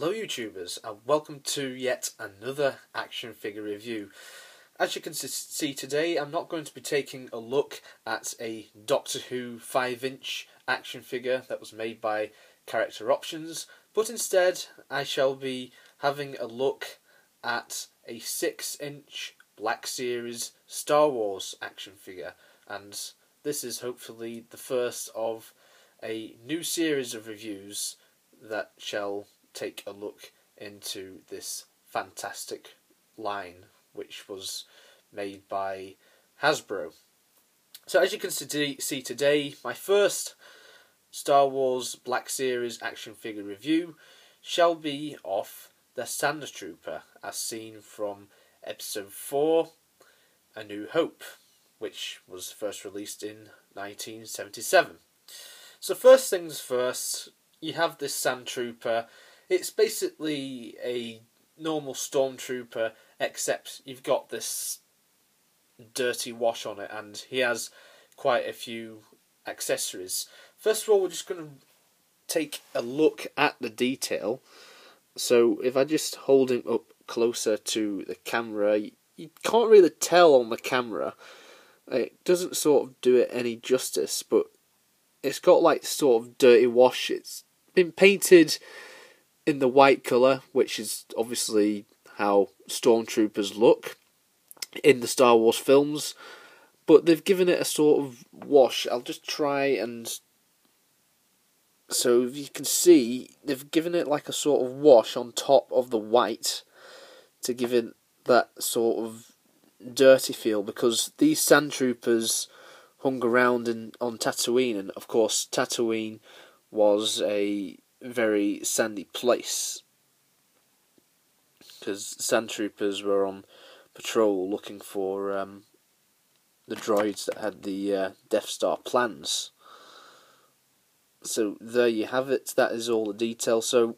Hello YouTubers, and welcome to yet another action figure review. As you can see today, I'm not going to be taking a look at a Doctor Who 5-inch action figure that was made by Character Options, but instead I shall be having a look at a 6-inch Black Series Star Wars action figure, and this is hopefully the first of a new series of reviews that shall take a look into this fantastic line which was made by Hasbro. So as you can see today, my first Star Wars Black Series action figure review shall be of the Sandtrooper as seen from episode 4, A New Hope, which was first released in 1977. So first things first, you have this Sandtrooper. It's basically a normal stormtrooper, except you've got this dirty wash on it, and he has quite a few accessories. First of all, we're just going to take a look at the detail. So if I just hold him up closer to the camera, you can't really tell on the camera. It doesn't sort of do it any justice, but it's got like sort of dirty wash. It's been painted in the white colour, which is obviously how stormtroopers look in the Star Wars films, but they've given it a sort of wash. I'll just try and... So if you can see, they've given it like a sort of wash on top of the white to give it that sort of dirty feel, because these Sandtroopers hung around on Tatooine, and of course Tatooine was a very sandy place because Sandtroopers were on patrol looking for the droids that had the Death Star plans. So there you have it. That is all the detail. So,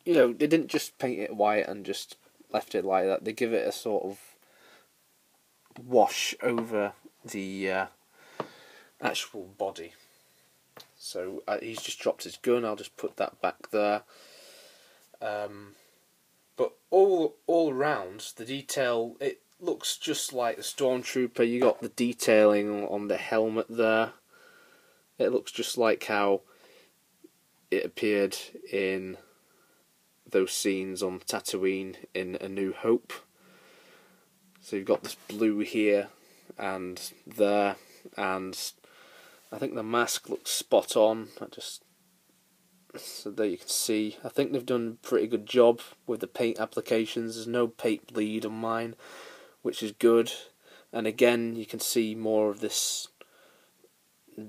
you know, they didn't just paint it white and just left it like that. They give it a sort of wash over the actual body. So he's just dropped his gun. I'll just put that back there. But all around, the detail, it looks just like the Stormtrooper. You got the detailing on the helmet there. It looks just like how it appeared in those scenes on Tatooine in A New Hope. So you've got this blue here and there, and I think the mask looks spot on. So there you can see. I think they've done a pretty good job with the paint applications. There's no paint bleed on mine, which is good. And again, you can see more of this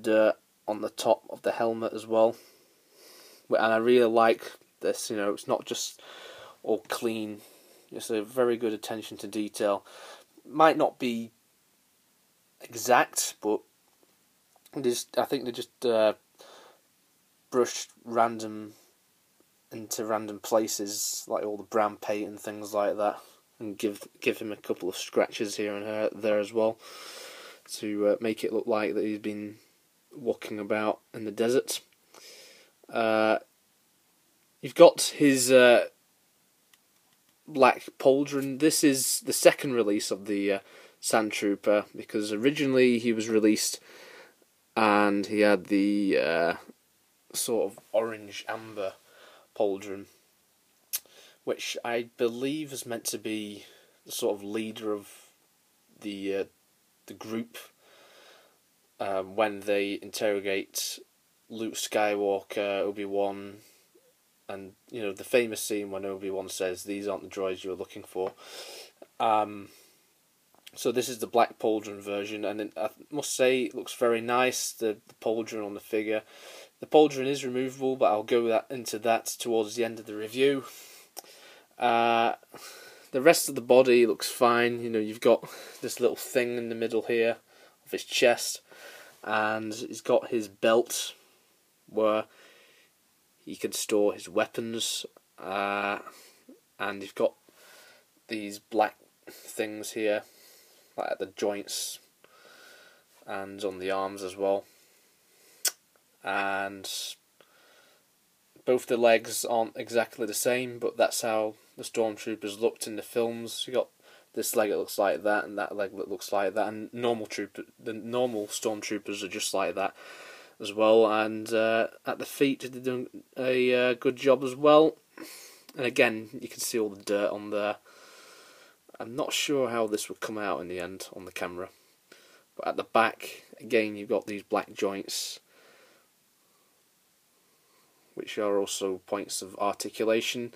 dirt on the top of the helmet as well. And I really like this. You know, it's not just all clean. It's a very good attention to detail. Might not be exact, but I think they just brushed into random places, like all the brown paint and things like that, and give him a couple of scratches here and there as well, to make it look like that he's been walking about in the desert. You've got his black pauldron. This is the second release of the Sandtrooper, because originally he was released and he had the sort of orange amber pauldron, which I believe is meant to be the sort of leader of the group when they interrogate Luke Skywalker, Obi-Wan, and you know the famous scene when Obi-Wan says, "These aren't the droids you're looking for." So this is the black pauldron version, and I must say it looks very nice, the pauldron on the figure. The pauldron is removable, but I'll go into that towards the end of the review. The rest of the body looks fine. You know, you've got this little thing in the middle here of his chest, and he's got his belt where he can store his weapons, and you've got these black things here, like at the joints and on the arms as well. But Both the legs aren't exactly the same, but that's how the stormtroopers looked in the films. You got this leg that looks like that, and that leg that looks like that, and the normal stormtroopers are just like that as well. And at the feet, they're doing a good job as well. And again, you can see all the dirt on there. I'm not sure how this would come out in the end on the camera. But at the back, again, you've got these black joints, which are also points of articulation.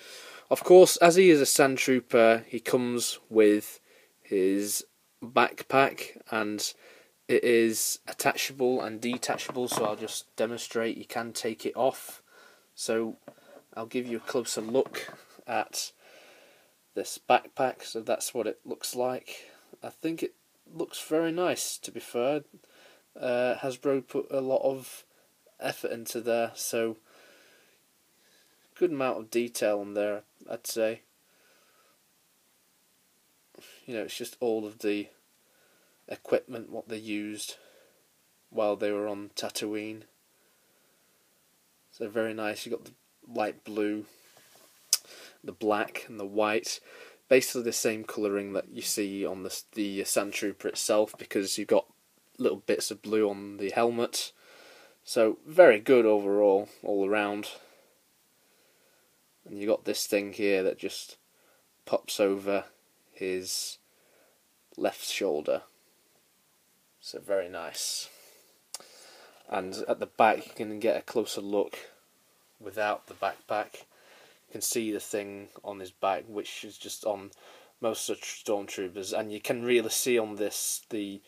Of course, as he is a Sandtrooper, he comes with his backpack, and it is attachable and detachable, so I'll just demonstrate. You can take it off. So I'll give you a closer look at this backpack. So that's what it looks like. I think it looks very nice, to be fair. Hasbro put a lot of effort into there, so good amount of detail on there, I'd say. You know, it's just all of the equipment, what they used while they were on Tatooine. So very nice. You got the light blue, the black and the white, basically the same colouring that you see on the Sandtrooper itself, because you've got little bits of blue on the helmet. So very good overall, all around. And you got this thing here that just pops over his left shoulder. So very nice. And at the back you can get a closer look without the backpack. You can see the thing on his back, which is just on most of the stormtroopers, and you can really see on this the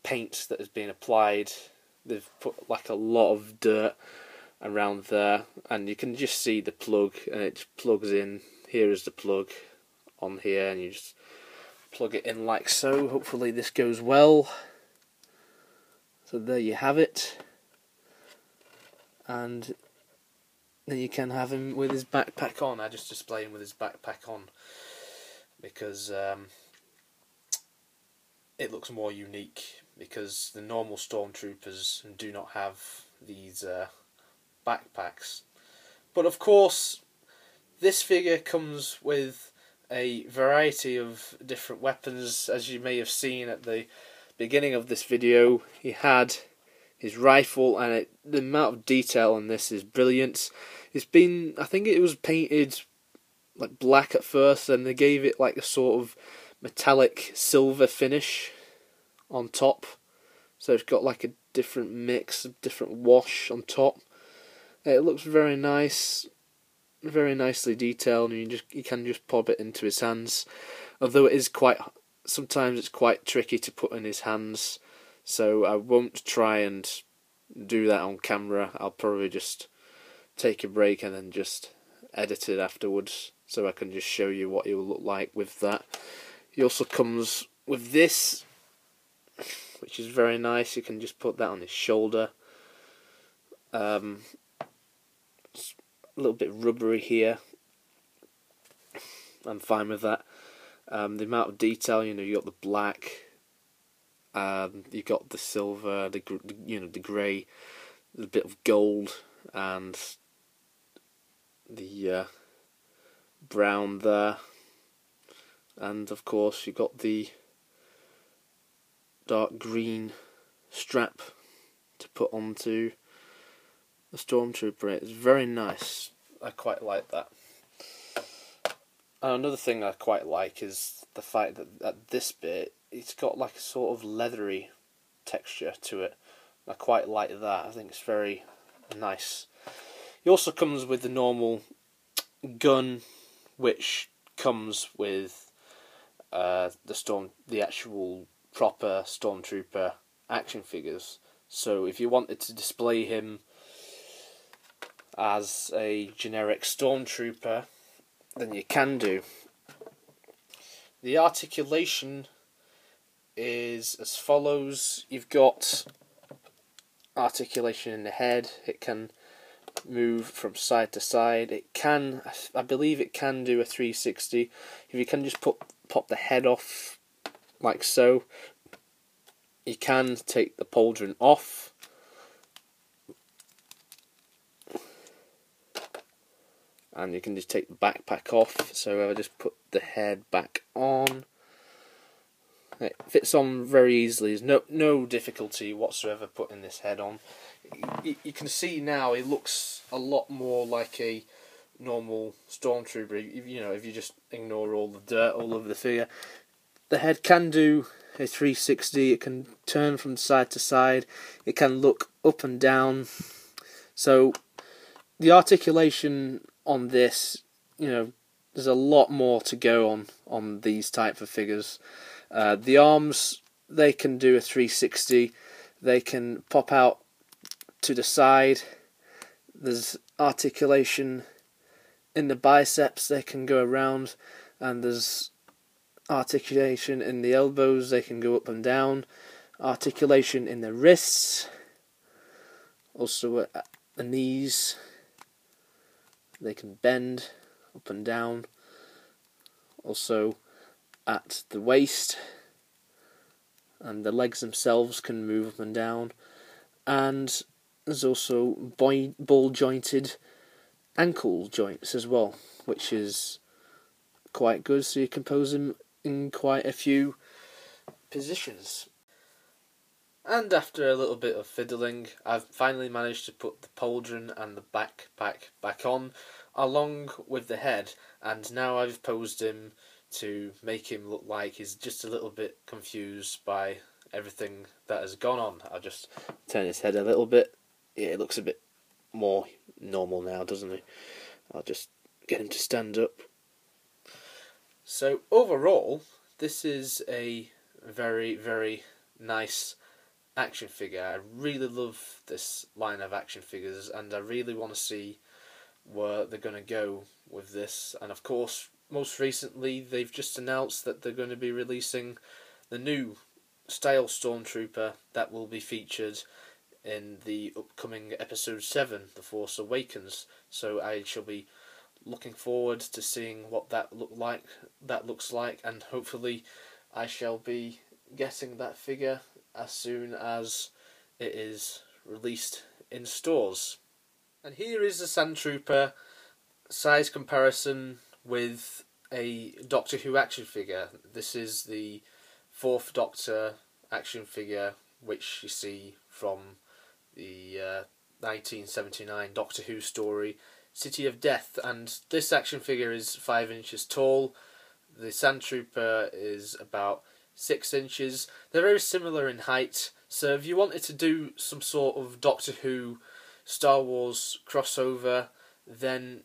paint that has been applied. They've put like a lot of dirt around there, and you can just see the plug, and it plugs in. Here is the plug on here, and you just plug it in like so. Hopefully this goes well. So there you have it, and then you can have him with his backpack on. I just display him with his backpack on because it looks more unique, because the normal stormtroopers do not have these backpacks. But of course, this figure comes with a variety of different weapons. As you may have seen at the beginning of this video, he had his rifle, and the amount of detail on this is brilliant. It's been, I think it was painted like black at first, and they gave it like a sort of metallic silver finish on top. So it's got like a different mix, a different wash on top. It looks very nice, very nicely detailed, and you can just pop it into his hands. Although it is sometimes it's quite tricky to put in his hands, so I won't try and do that on camera. I'll probably just take a break and then just edit it afterwards, so I can just show you what he will look like with that. He also comes with this, which is very nice. You can just put that on his shoulder. It's a little bit rubbery here. I'm fine with that. The amount of detail, you got the black, you got the silver, the grey, a bit of gold, and the brown there, and of course you got the dark green strap to put onto the stormtrooper. It's very nice. I quite like that. Another thing I quite like is the fact that at this bit it's got like a sort of leathery texture to it. I quite like that. I think it's very nice. He also comes with the normal gun, which comes with the actual proper stormtrooper action figures. So if you wanted to display him as a generic stormtrooper, then you can do. The articulation is as follows. You've got articulation in the head. It can move from side to side. It can, I believe it can do a 360. If you can just pop the head off like so, you can take the pauldron off. and you can just take the backpack off. So I just put the head back on. It fits on very easily. There's no difficulty whatsoever putting this head on. You can see now it looks a lot more like a normal stormtrooper. You know, if you just ignore all the dirt all over the figure. The head can do a 360. It can turn from side to side. It can look up and down. So the articulation on this, you know, there's a lot more to go on these type of figures. The arms, they can do a 360. They can pop out to the side. There's articulation in the biceps. They can go around, and there's articulation in the elbows. They can go up and down. Articulation in the wrists. Also at the knees. They can bend up and down. Also at the waist, and the legs themselves can move up and down, and there's also ball jointed ankle joints as well, which is quite good, so you can pose them in quite a few positions. And after a little bit of fiddling, I've finally managed to put the pauldron and the backpack back on, along with the head, and now I've posed him to make him look like he's just a little bit confused by everything that has gone on. I'll just turn his head a little bit. Yeah, it looks a bit more normal now, doesn't it? I'll just get him to stand up. So overall, this is a very, very nice action figure. I really love this line of action figures, and I really want to see where they're going to go with this. And of course, most recently, they've just announced that they're going to be releasing the new style Stormtrooper that will be featured in the upcoming Episode 7, The Force Awakens. So I shall be looking forward to seeing what that looks like, and hopefully I shall be getting that figure as soon as it is released in stores. And here is the Sandtrooper size comparison with a Doctor Who action figure. This is the 4th Doctor action figure, which you see from the 1979 Doctor Who story, City of Death, and this action figure is 5 inches tall. The Sandtrooper is about 6 inches. They're very similar in height, so if you wanted to do some sort of Doctor Who Star Wars crossover, then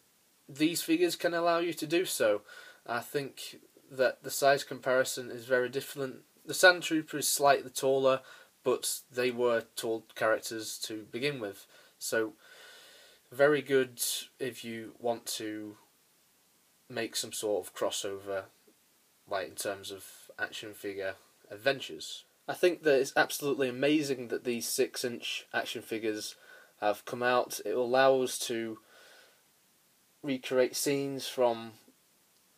these figures can allow you to do so. I think that the size comparison is very different. The Sandtrooper is slightly taller, but they were tall characters to begin with. So, very good if you want to make some sort of crossover, like in terms of action figure adventures. I think that it's absolutely amazing that these 6-inch action figures have come out. It will allow us to recreate scenes from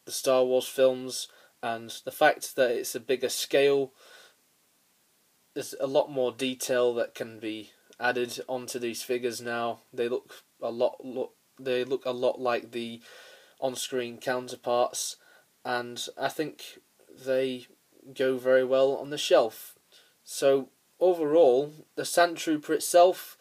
the Star Wars films, and the fact that it's a bigger scale, there's a lot more detail that can be added onto these figures now. They look a lot like the on-screen counterparts, and I think they go very well on the shelf. So overall, the Sandtrooper itself,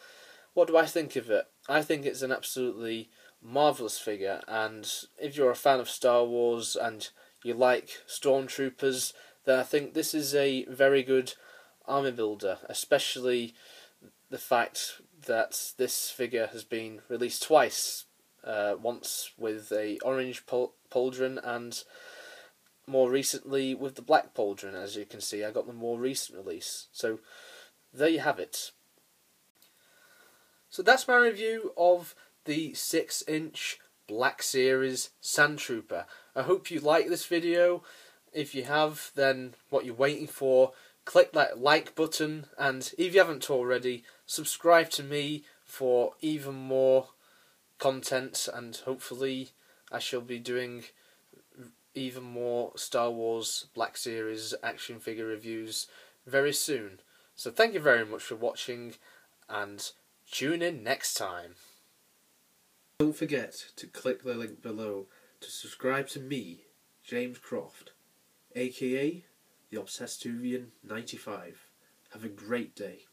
what do I think of it? I think it's an absolutely marvellous figure, and if you're a fan of Star Wars and you like Stormtroopers, then I think this is a very good army builder, especially the fact that this figure has been released twice, once with a orange pauldron and more recently with the black pauldron. As you can see, I got the more recent release. So there you have it. So that's my review of the 6-inch Black Series Sandtrooper. I hope you like this video. If you have, then what you're waiting for, click that like button, and if you haven't already, subscribe to me for even more content, and hopefully I shall be doing even more Star Wars Black Series action figure reviews very soon. So thank you very much for watching, and tune in next time. Don't forget to click the link below to subscribe to me, James Croft, aka the Obsesstuvian 95. Have a great day.